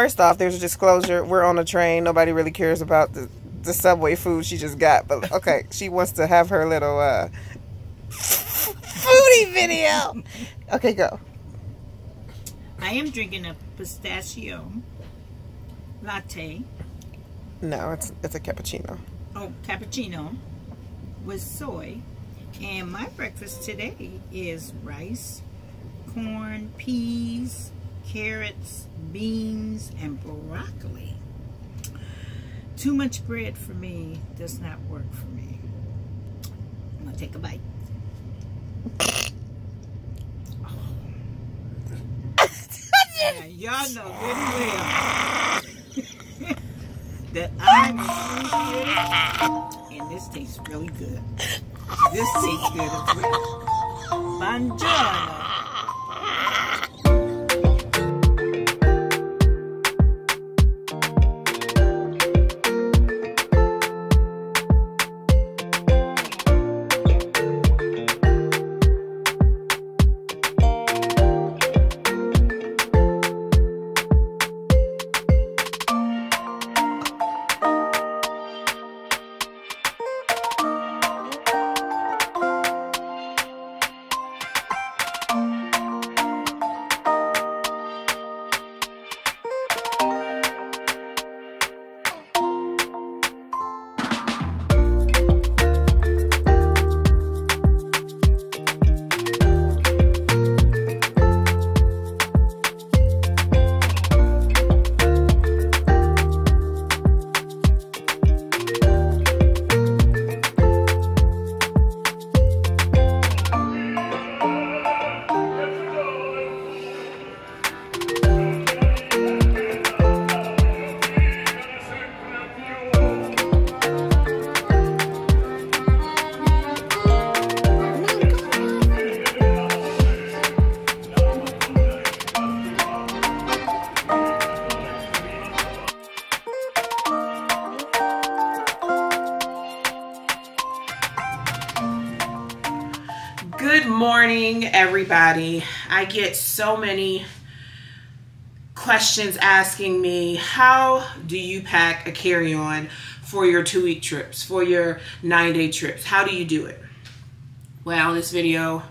First off, there's a disclosure. We're on a train. Nobody really cares about the Subway food she just got. But okay, she wants to have her little foodie video. Okay, go. I am drinking a pistachio latte. No, it's a cappuccino. Oh, cappuccino with soy. And my breakfast today is rice, corn, peas, carrots, beans, and broccoli. Too much bread for me does not work for me. I'm gonna take a bite. Yeah, y'all know very well that I'm a food eater, and this tastes really good. This tastes good as well. Buongiorno. Good morning, everybody. I get so many questions asking me, how do you pack a carry-on for your 2-week trips, for your 9-day trips? How do you do it? Well, this video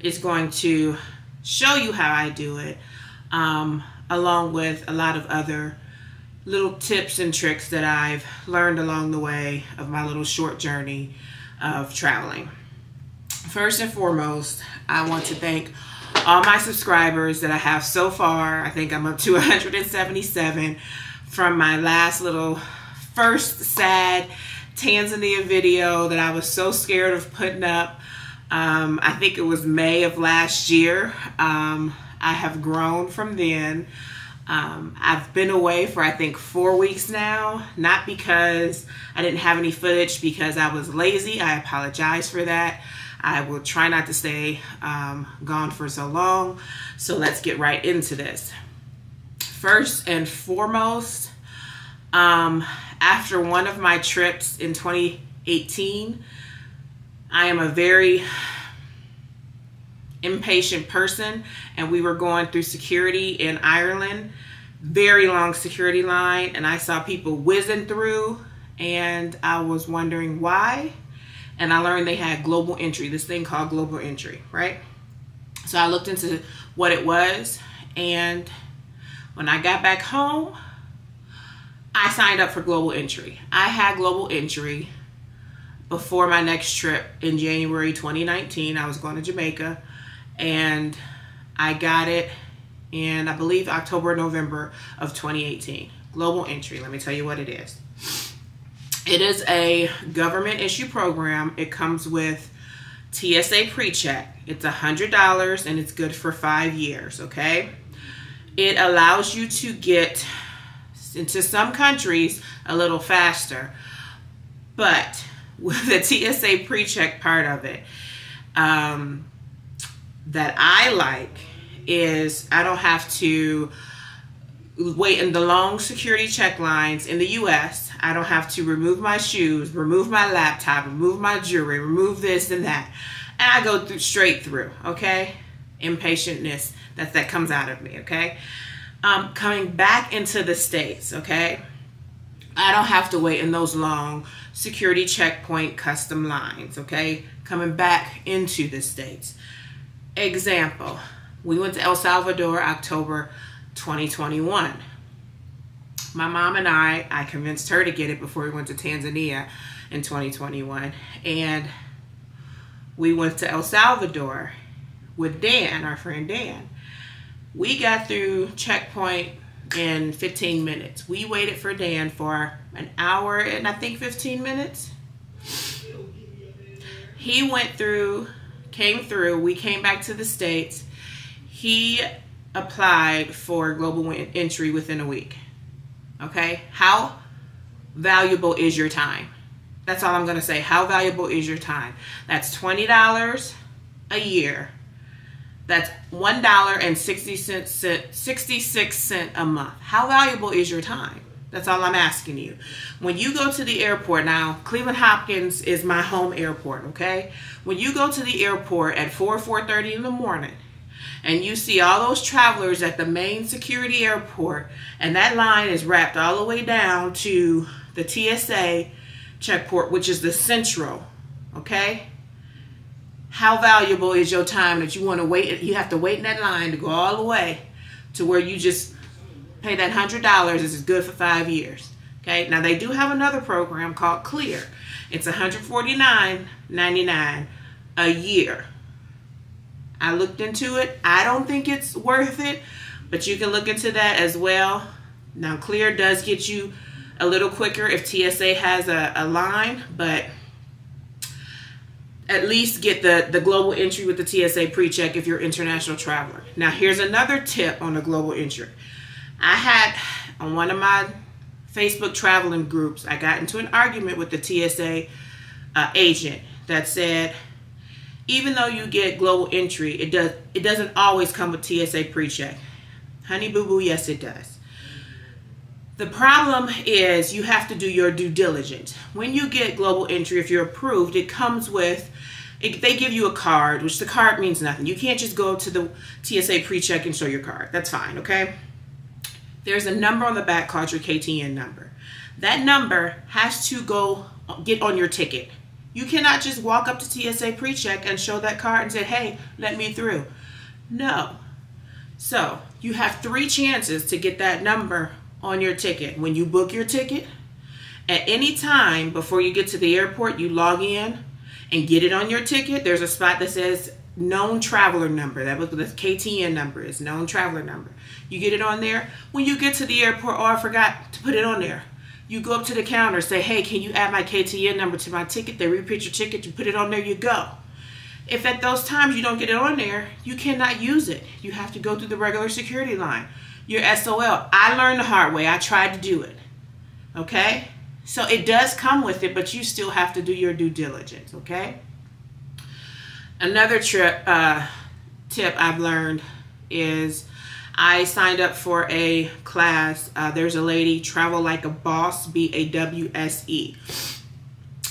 is going to show you how I do it, along with a lot of other little tips and tricks that I've learned along the way of my little short journey of traveling. First and foremost, I want to thank all my subscribers that I have so far. I think I'm up to 177 from my last little first sad Tanzania video that I was so scared of putting up. I think it was May of last year. I have grown from then. I've been away for I think 4 weeks now, not because I didn't have any footage, because I was lazy. I apologize for that. I will try not to stay gone for so long. So let's get right into this. First and foremost, after one of my trips in 2018, I am a very impatient person, and we were going through security in Ireland, very long security line, and I saw people whizzing through, and I was wondering why. And I learned they had global entry, this thing called global entry, right? So I looked into what it was, and when I got back home, I signed up for global entry. I had global entry before my next trip in January 2019. I was going to Jamaica, and I got it in, I believe, October, November of 2018. Global entry, let me tell you what it is. It is a government issue program. It comes with TSA pre-check. It's $100 and it's good for 5 years, okay? It allows you to get into some countries a little faster, but with the TSA pre-check part of it, that I like is I don't have to wait in the long security check lines in the US. I don't have to remove my shoes, remove my laptop, remove my jewelry, remove this and that. And I go straight through, okay? Impatientness, that comes out of me, okay? Coming back into the States, okay? I don't have to wait in those long security checkpoint custom lines, okay? Coming back into the States. Example, we went to El Salvador October 2021. My mom and I convinced her to get it before we went to Tanzania in 2021. And we went to El Salvador with Dan, our friend Dan. We got through checkpoint in 15 minutes. We waited for Dan for an hour and I think 15 minutes. He went through, came through, we came back to the States. He applied for global entry within a week. Okay, how valuable is your time? That's all I'm gonna say. How valuable is your time? That's $20 a year. That's $1.66 a month. How valuable is your time? That's all I'm asking you. When you go to the airport, now Cleveland Hopkins is my home airport, okay? When you go to the airport at 4:30 in the morning, and you see all those travelers at the main security airport, and that line is wrapped all the way down to the TSA checkpoint, which is the central, okay? How valuable is your time that you want to wait? You have to wait in that line to go all the way to where you just pay that $100. This is good for 5 years, okay? Now, they do have another program called Clear. It's $149.99 a year. I looked into it. I don't think it's worth it, but you can look into that as well. Now, Clear does get you a little quicker if TSA has a line, but at least get the global entry with the TSA pre-check if you're an international traveler. Now, here's another tip on the global entry. I had, on one of my Facebook traveling groups, I got into an argument with the TSA agent that said, even though you get global entry, it doesn't always come with TSA pre-check. Honey boo boo, yes it does. The problem is you have to do your due diligence. When you get global entry, if you're approved, it comes with, they give you a card, which the card means nothing. You can't just go to the TSA pre-check and show your card. That's fine, okay? There's a number on the back called your KTN number. That number has to get on your ticket. You cannot just walk up to TSA pre-check and show that card and say, hey, let me through. No. So you have 3 chances to get that number on your ticket. When you book your ticket, at any time before you get to the airport, you log in and get it on your ticket. There's a spot that says known traveler number. That was the KTN number, is known traveler number. You get it on there. When you get to the airport, oh, I forgot to put it on there. You go up to the counter, say, hey, can you add my KTN number to my ticket? They reprint your ticket, you put it on there, you go. If at those times you don't get it on there, you cannot use it. You have to go through the regular security line. Your SOL. I learned the hard way. I tried to do it. Okay? So it does come with it, but you still have to do your due diligence, okay? Another tip I've learned is I signed up for a class. There's a lady, Travel Like a Boss, BAWSE.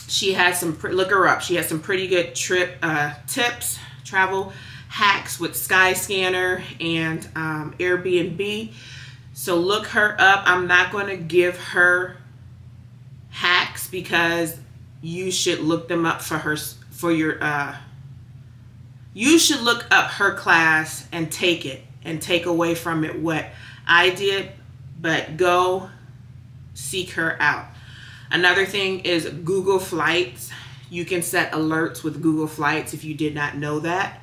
She has some, look her up. She has some pretty good trip tips, travel hacks with Skyscanner and Airbnb. So look her up. I'm not going to give her hacks because you should look them up for her, you should look up her class and take it. And take away from it what I did, but go seek her out. Another thing is Google Flights. You can set alerts with Google Flights if you did not know that.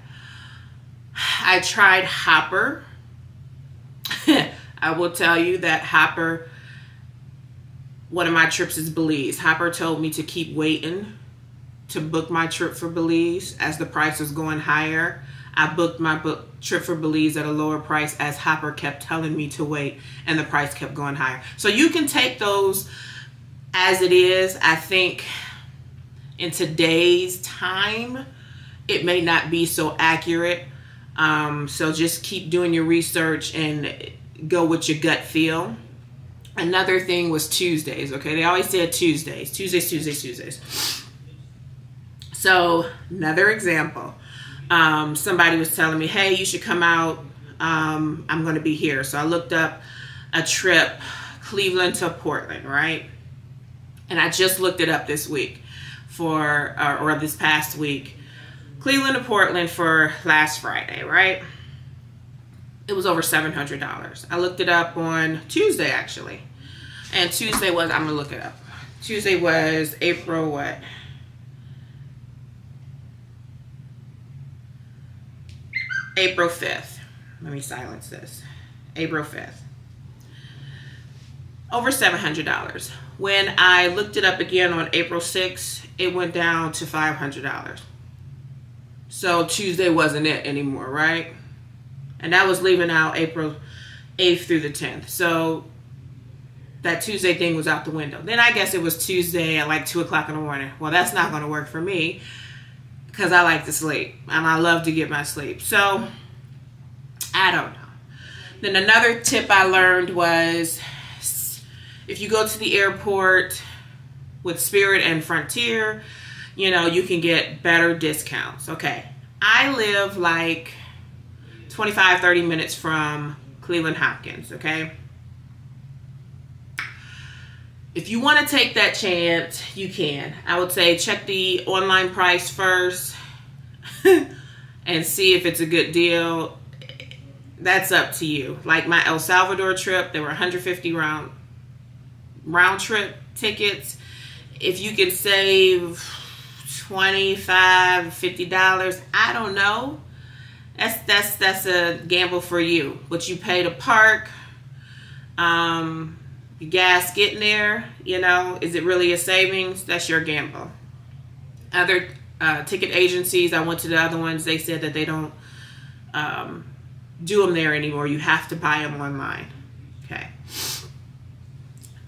I tried Hopper. I will tell you that Hopper, one of my trips is Belize. Hopper told me to keep waiting to book my trip for Belize as the price was going higher. I booked my trip for Belize at a lower price as Hopper kept telling me to wait and the price kept going higher. So you can take those as it is. I think in today's time, it may not be so accurate. So just keep doing your research and go with your gut feel. Another thing was Tuesdays, okay? They always said Tuesdays. Tuesdays. So another example. Somebody was telling me, hey, you should come out I'm going to be here. So I looked up a trip, Cleveland to Portland, right? And I just looked it up this week or this past week. Cleveland to Portland for last Friday, right? It was over $700. I looked it up on Tuesday, actually. And Tuesday was, I'm going to look it up. Tuesday was April what? April 5th. Let me silence this. April 5th. Over $700. When I looked it up again on April 6th, it went down to $500. So Tuesday wasn't it anymore, right? And that was leaving out April 8th through the 10th. So that Tuesday thing was out the window. Then I guess it was Tuesday at like 2 o'clock in the morning. Well, that's not going to work for me because I like to sleep and I love to get my sleep. So I don't know. Then another tip I learned was if you go to the airport with Spirit and Frontier, you know, you can get better discounts. Okay. I live like 25, 30 minutes from Cleveland Hopkins, okay? If you want to take that chance, you can. I would say check the online price first and see if it's a good deal. That's up to you. Like my El Salvador trip, there were 150 round trip tickets. If you could save $25, $50, I don't know. That's a gamble for you. What you pay to park, your gas getting there, you know, is it really a savings? That's your gamble. Other ticket agencies, I went to the other ones, they said that they don't do them there anymore. You have to buy them online. Okay.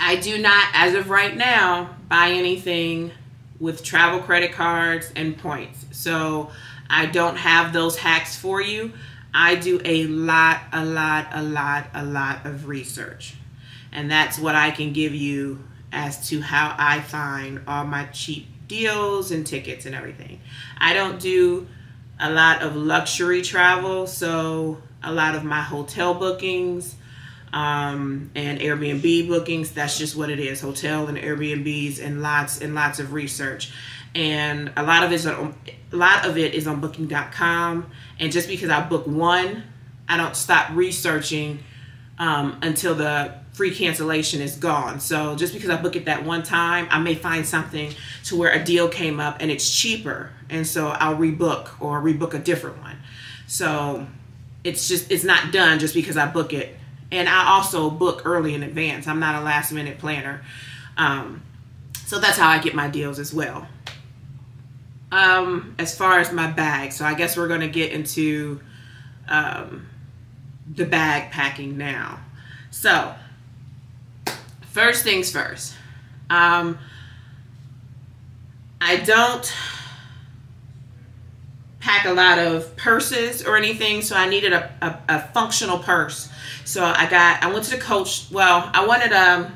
I do not, as of right now, buy anything with travel credit cards and points. So I don't have those hacks for you. I do a lot of research. And that's what I can give you as to how I find all my cheap deals and tickets and everything. I don't do a lot of luxury travel. So a lot of my hotel bookings and Airbnb bookings, that's just what it is. Hotel and Airbnbs and lots of research. And a lot of it is on booking.com. And just because I book one, I don't stop researching until the free cancellation is gone. So just because I book it that one time, I may find something to where a deal came up and it's cheaper. And so I'll rebook or rebook a different one. So it's not done just because I book it. And I also book early in advance. I'm not a last minute planner. So that's how I get my deals as well. As far as my bag, so I guess we're going to get into the bag packing now. So first things first, I don't pack a lot of purses or anything, so I needed a functional purse. So I went to the Coach. Well, I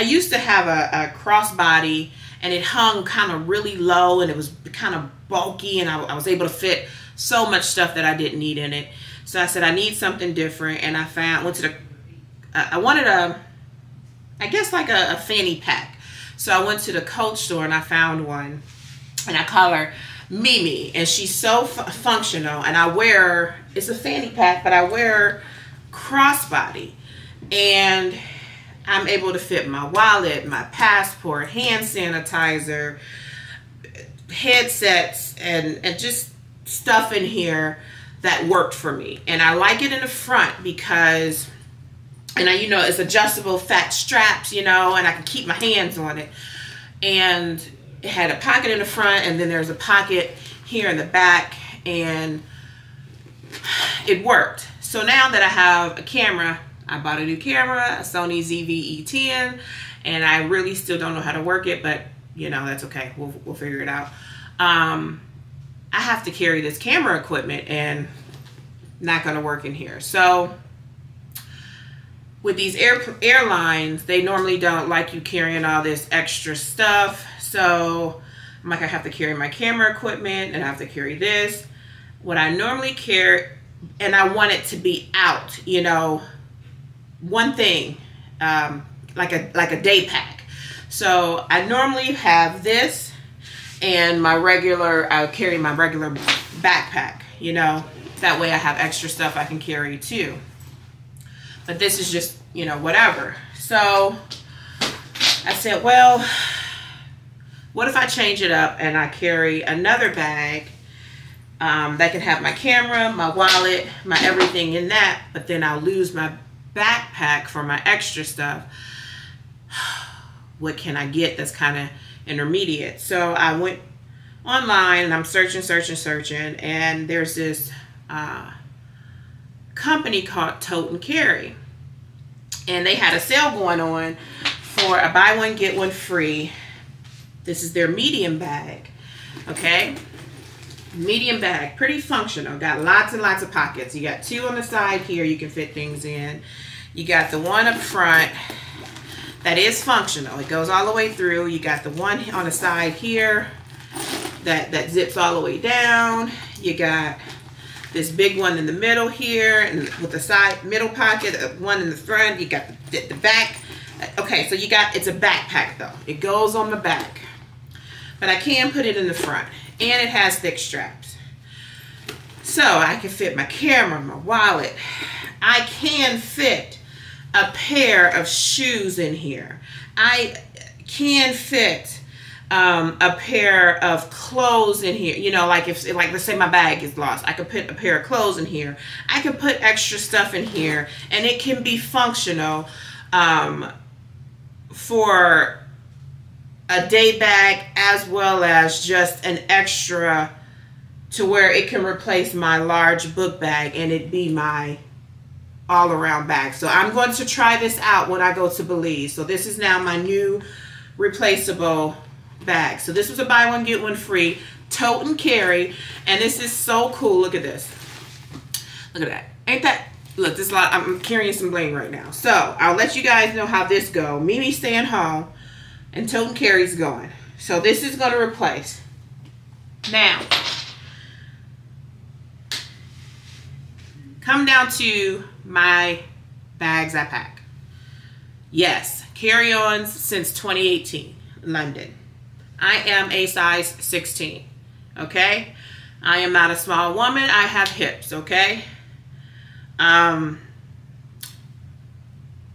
used to have a crossbody, and it hung kind of really low, and it was kind of bulky, and I was able to fit so much stuff that I didn't need in it. So I said I need something different, and I wanted I guess like a fanny pack. So I went to the Coach store and I found one, and I call her Mimi, and she's so functional. And it's a fanny pack, but I wear crossbody, and I'm able to fit my wallet, my passport, hand sanitizer, headsets, and just stuff in here that worked for me. And I like it in the front because, you know, it's adjustable fat straps, you know, and I can keep my hands on it. And it had a pocket in the front, and then there's a pocket here in the back, and it worked. So now that I have a camera, I bought a new camera, a Sony ZV-E10, and I really still don't know how to work it, but you know, that's okay. We'll figure it out. I have to carry this camera equipment, and not going to work in here. So with these airlines, they normally don't like you carrying all this extra stuff. So I'm like, I have to carry my camera equipment, and I have to carry this. what I normally carry, and I want it to be out, you know, one thing, like a day pack. So I normally have this and my regular, I carry my regular backpack, you know, that way I have extra stuff I can carry too. But this is just, you know, whatever. So I said, well, what if I change it up and I carry another bag that can have my camera, my wallet, my everything in that, but then I'll lose my backpack for my extra stuff. What can I get that's kind of intermediate? So I went online and I'm searching, and there's this company called Tote and Carry, and they had a sale going on for a buy one get one free. This is their medium bag. Okay, medium bag, pretty functional, got lots and lots of pockets. You got two on the side here you can fit things in. You got the one up front that is functional, it goes all the way through. You got the one on the side here that zips all the way down. You got this big one in the middle here, and with the side middle pocket, one in the front. You got the back. Okay, so you got, it's a backpack though. It goes on the back, but I can put it in the front, and it has thick straps. So I can fit my camera, my wallet. I can fit a pair of shoes in here. I can fit a pair of clothes in here. You know, like if, like let's say my bag is lost, I could put a pair of clothes in here. I can put extra stuff in here, and it can be functional for a day bag, as well as just an extra to where it can replace my large book bag and it be my all-around bag. So I'm going to try this out when I go to Belize. So this is now my new replaceable bag. So this was a buy one get one free, Tote and Carry, and this is so cool. Look at this. Look at that. Ain't that, look, this is a lot. I'm carrying some bling right now. So I'll let you guys know how this go. Mimi staying home and Tote and Carry's going. So this is going to replace. Now, come down to my bags I pack. Yes, carry-ons since 2018, London. I am a size 16, okay? I am not a small woman. I have hips, okay?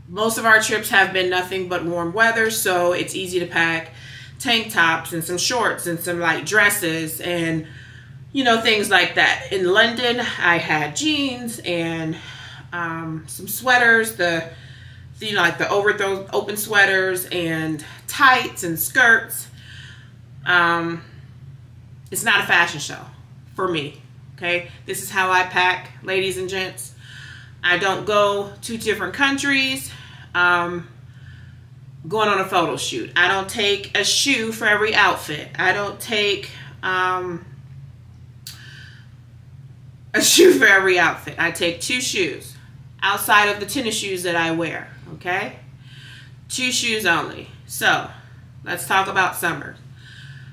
Most of our trips have been nothing but warm weather, so it's easy to pack tank tops and some shorts and some light dresses and, you know, things like that. In London, I had jeans and some sweaters, you know, like the overthrow open sweaters and tights and skirts. It's not a fashion show for me, okay? This is how I pack, ladies and gents. I don't go to different countries going on a photo shoot. I don't take a shoe for every outfit. I don't take a shoe for every outfit. I take 2 shoes outside of the tennis shoes that I wear, okay? 2 shoes only. So let's talk about summer.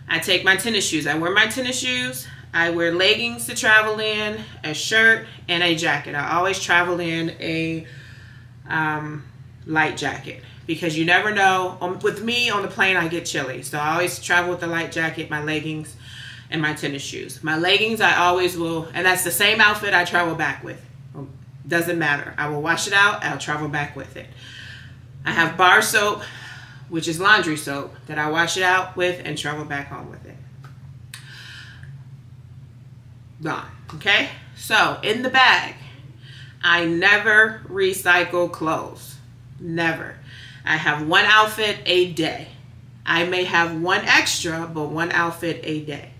I take my tennis shoes. I wear my tennis shoes. I wear leggings to travel in, a shirt, and a jacket. I always travel in a light jacket because you never know. With me on the plane, I get chilly. So I always travel with a light jacket, my leggings, and my tennis shoes. My leggings, I always will, and that's the same outfit I travel back with. Doesn't matter. I will wash it out. I'll travel back with it. I have bar soap, which is laundry soap, that I wash it out with and travel back home with it. Gone. Okay? So, in the bag, I never recycle clothes. Never. I have 1 outfit a day. I may have 1 extra, but 1 outfit a day.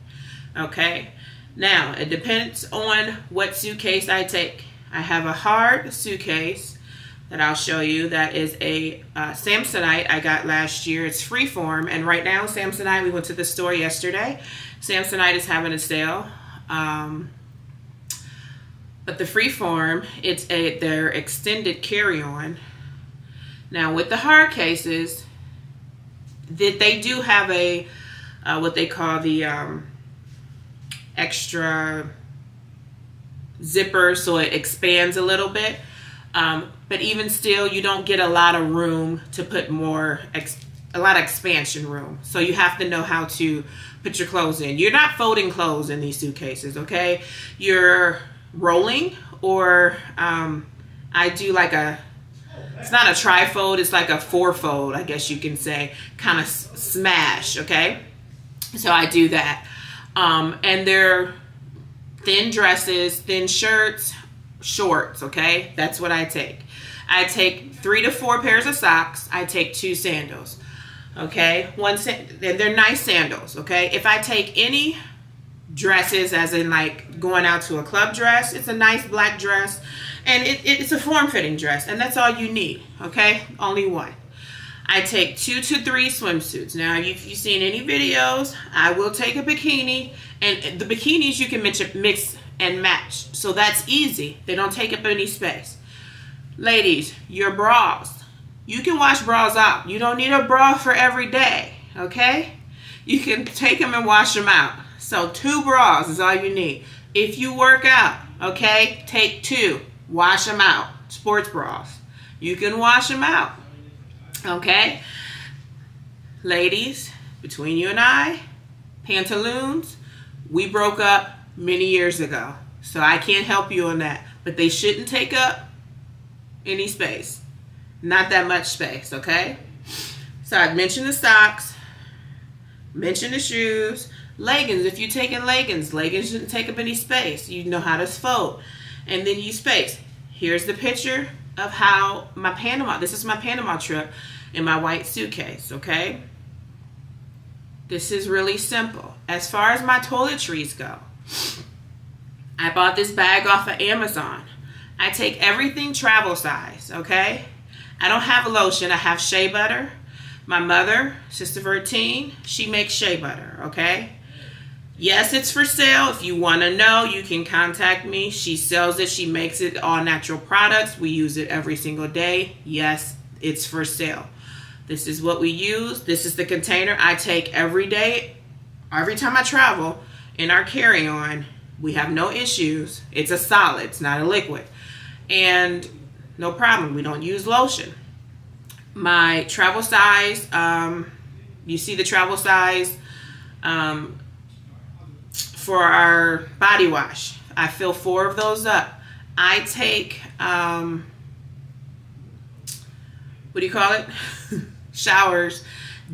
Okay? Now, it depends on what suitcase I take. I have a hard suitcase that I'll show you. That is a Samsonite I got last year. It's freeform, and right now Samsonite, we went to the store yesterday. Samsonite is having a sale. But the freeform, it's their extended carry-on. Now with the hard cases, they do have a what they call the extra zipper so it expands a little bit. But even still, you don't get a lot of room to put more, a lot of expansion room. So you have to know how to put your clothes in. You're not folding clothes in these suitcases, okay? You're rolling, or I do like it's not a tri-fold, it's like a 4-fold, I guess you can say, kind of smash, okay? So I do that. And they're thin dresses, thin shirts, shorts, okay? That's what I take. I take 3 to 4 pairs of socks. I take 2 sandals, okay? They're nice sandals, okay? If I take any dresses, as in like going out to a club dress, it's a nice black dress, and it's a form-fitting dress, and that's all you need, okay? Only one. I take 2 to 3 swimsuits. Now, if you've seen any videos, I will take a bikini, and the bikinis you can mix and match, so that's easy. They don't take up any space. Ladies, your bras, you can wash bras out. You don't need a bra for every day, okay? You can take them and wash them out. So 2 bras is all you need. If you work out, okay, take 2, wash them out. Sports bras, you can wash them out, okay? Ladies, between you and I, pantaloons, we broke up many years ago, so I can't help you on that, but they shouldn't take up any space, not that much space, okay? So I've mentioned the socks, mentioned the shoes, leggings. If you're taking leggings shouldn't take up any space. You know how to fold, and then you space. Here's the picture of how my Panama, this is my Panama trip in my white suitcase, okay? This is really simple. As far as my toiletries go, I bought this bag off of Amazon. I take everything travel size, okay? I don't have lotion, I have shea butter. My mother, Sister Vertine, she makes shea butter, okay? Yes, it's for sale. If you want to know, you can contact me. She sells it, she makes it, all natural products. We use it every single day. Yes, it's for sale. This is what we use. This is the container I take every day, every time I travel in our carry-on. We have no issues. It's a solid, it's not a liquid. And no problem, we don't use lotion. My travel size, you see the travel size for our body wash. I fill 4 of those up. I take, what do you call it? Showers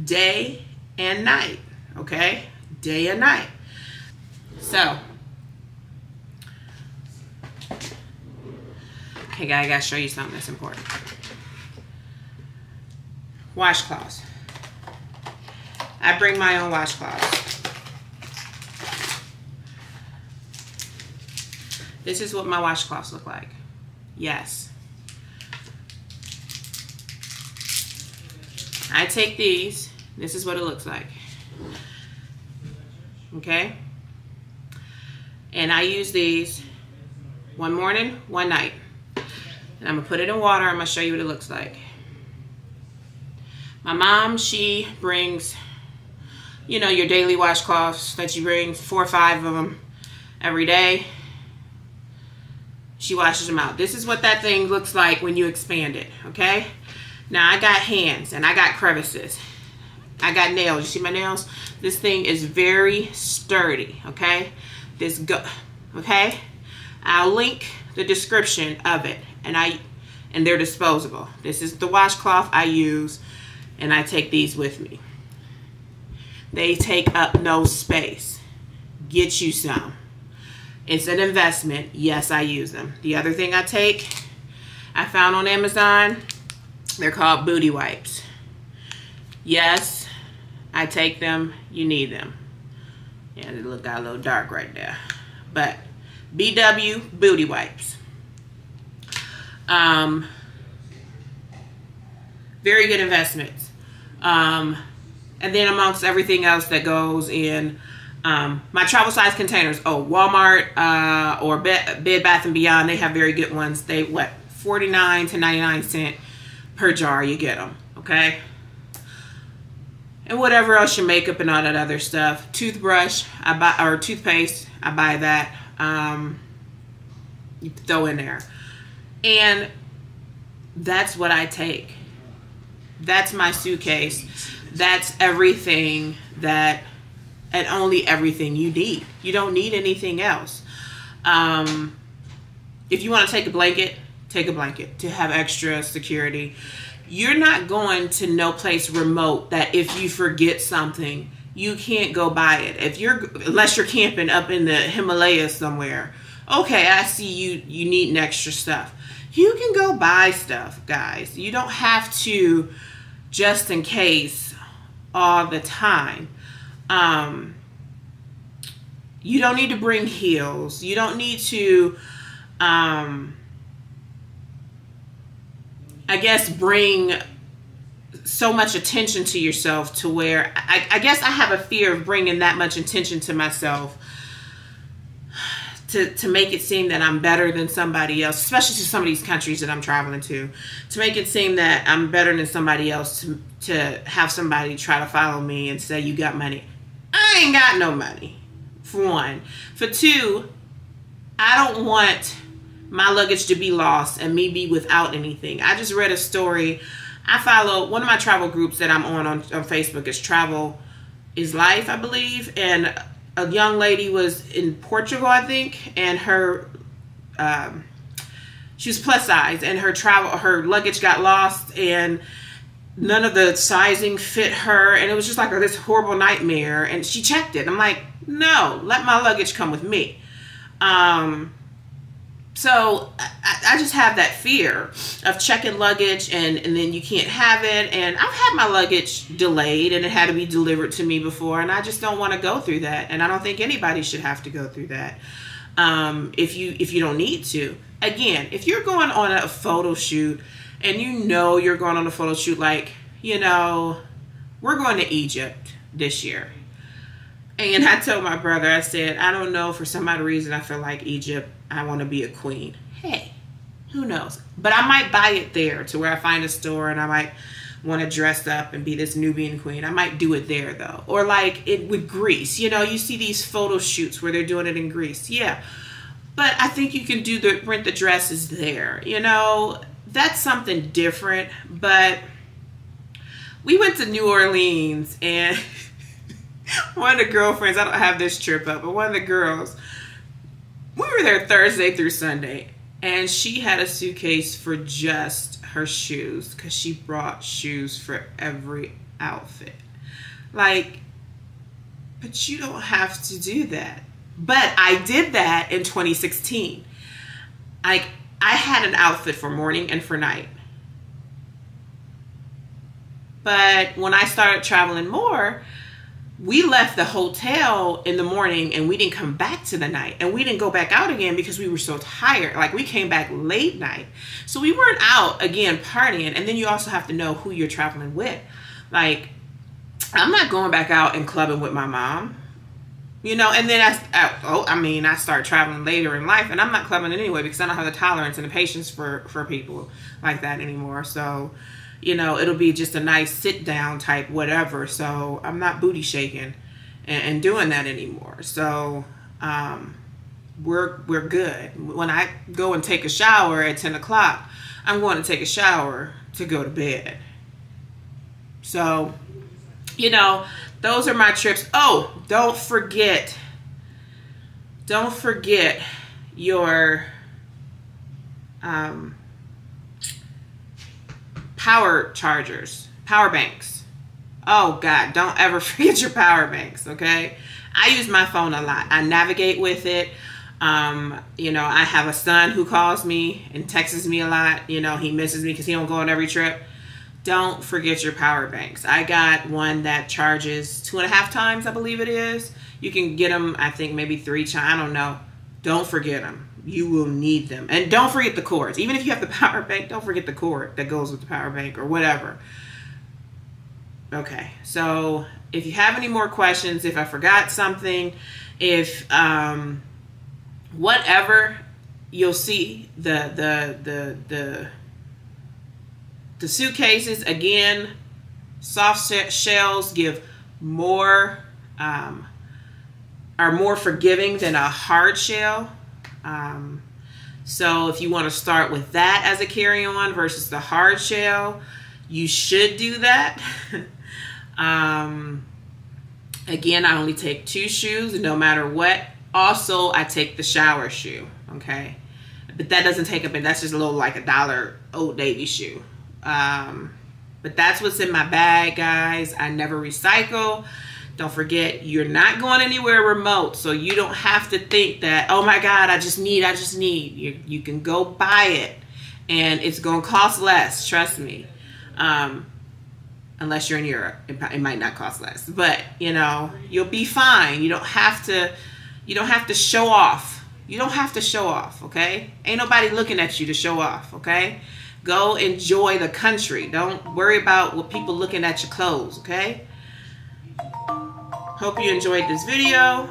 day and night, okay? Day and night. So, okay, guys, I gotta show you something that's important. Washcloths. I bring my own washcloths. This is what my washcloths look like. Yes. I take these. This is what it looks like. Okay? And I use these one morning, one night. And I'm gonna put it in water. I'm gonna show you what it looks like. My mom, she brings, you know, your daily washcloths that you bring, 4 or 5 of them every day. She washes them out. This is what that thing looks like when you expand it, okay? Now I got hands and I got crevices. I got nails. You see my nails? This thing is very sturdy, okay? Okay? I'll link the description of it, and they're disposable. This is the washcloth I use, and I take these with me. They take up no space. Get you some. It's an investment. Yes, I use them. The other thing I take, I found on Amazon, they're called booty wipes. Yes, I take them. You need them. Yeah, they got a little dark right there. But BW booty wipes. Very good investments. And then amongst everything else that goes in my travel size containers. Oh, Walmart or Bed Bath & Beyond, they have very good ones. They, what, 49 to 99 cents per jar you get them, okay? And whatever else, your makeup and all that other stuff. Toothbrush, I buy, or toothpaste, I buy that. you throw in there. And that's what I take. That's my suitcase. That's everything that, and only everything you need. You don't need anything else. If you want to take a blanket to have extra security. You're not going to no place remote that if you forget something, you can't go buy it. Unless you're camping up in the Himalayas somewhere. Okay, I see you need an extra stuff. You can go buy stuff, guys. You don't have to just in case all the time. You don't need to bring heels. You don't need to, I guess, bring so much attention to yourself to where, I guess I have a fear of bringing that much attention to myself to make it seem that I'm better than somebody else, especially to some of these countries that I'm traveling to make it seem that I'm better than somebody else, to have somebody try to follow me and say, you got money. I ain't got no money, for one. For two, I don't want my luggage to be lost and me be without anything. I just read a story. I follow one of my travel groups that I'm on Facebook is Travel is Life, I believe. And a young lady was in Portugal, I think, and her, she was plus size, and her luggage got lost, and none of the sizing fit her, and it was just like this horrible nightmare. And she checked it. I'm like, no, let my luggage come with me. So I just have that fear of checking luggage and then you can't have it. And I've had my luggage delayed and it had to be delivered to me before. And I just don't want to go through that. And I don't think anybody should have to go through that if you don't need to. Again, if you're going on a photo shoot and you know you're going on a photo shoot, like, you know, we're going to Egypt this year. And I told my brother, I said, I don't know, for some odd reason I feel like Egypt, I want to be a queen. Hey, who knows? But I might buy it there, to where I find a store and I might want to dress up and be this Nubian queen. I might do it there though. Or like it with Greece. You know, you see these photo shoots where they're doing it in Greece. Yeah. But I think you can rent the dresses there. You know, that's something different. But we went to New Orleans, and one of the girlfriends, I don't have this trip up, but one of the girls, we were there Thursday through Sunday, and she had a suitcase for just her shoes because she brought shoes for every outfit. Like, but you don't have to do that. But I did that in 2016. I had an outfit for morning and for night. But when I started traveling more, we left the hotel in the morning and we didn't come back to the night, and we didn't go back out again because we were so tired. Like, we came back late night. So we weren't out again partying. And then you also have to know who you're traveling with. Like, I'm not going back out and clubbing with my mom, you know. And then I start traveling later in life, and I'm not clubbing anyway because I don't have the tolerance and the patience for people like that anymore. So, you know, it'll be just a nice sit down type whatever. So I'm not booty shaking and doing that anymore. So we're good. When I go and take a shower at 10 o'clock, I'm going to take a shower to go to bed. So, you know, those are my trips. Oh, don't forget your power chargers, power banks. Oh God, don't ever forget your power banks, okay? I use my phone a lot. I navigate with it. You know, I have a son who calls me and texts me a lot. You know, he misses me because he don't go on every trip. Don't forget your power banks. I got one that charges 2.5 times, I believe it is. You can get them, I think, maybe 3 times. I don't know. Don't forget them. You will need them. And don't forget the cords. Even if you have the power bank, don't forget the cord that goes with the power bank or whatever. Okay, so if you have any more questions, if I forgot something, if whatever, you'll see the suitcases. Again, soft shells give more, are more forgiving than a hard shell. So if you want to start with that as a carry-on versus the hard shell, you should do that. Again, I only take 2 shoes no matter what. Also, I take the shower shoe, okay? But that doesn't take up, and that's just a little like $1 Old Navy shoe. But that's what's in my bag, guys. I never recycle. Don't forget, you're not going anywhere remote, so you don't have to think that, oh my God, I just need. You can go buy it, and it's going to cost less, trust me. Unless you're in Europe, it might not cost less. But, you know, you'll be fine. You don't have to show off. You don't have to show off, okay? Ain't nobody looking at you to show off, okay? Go enjoy the country. Don't worry about what people looking at your clothes, okay? Hope you enjoyed this video.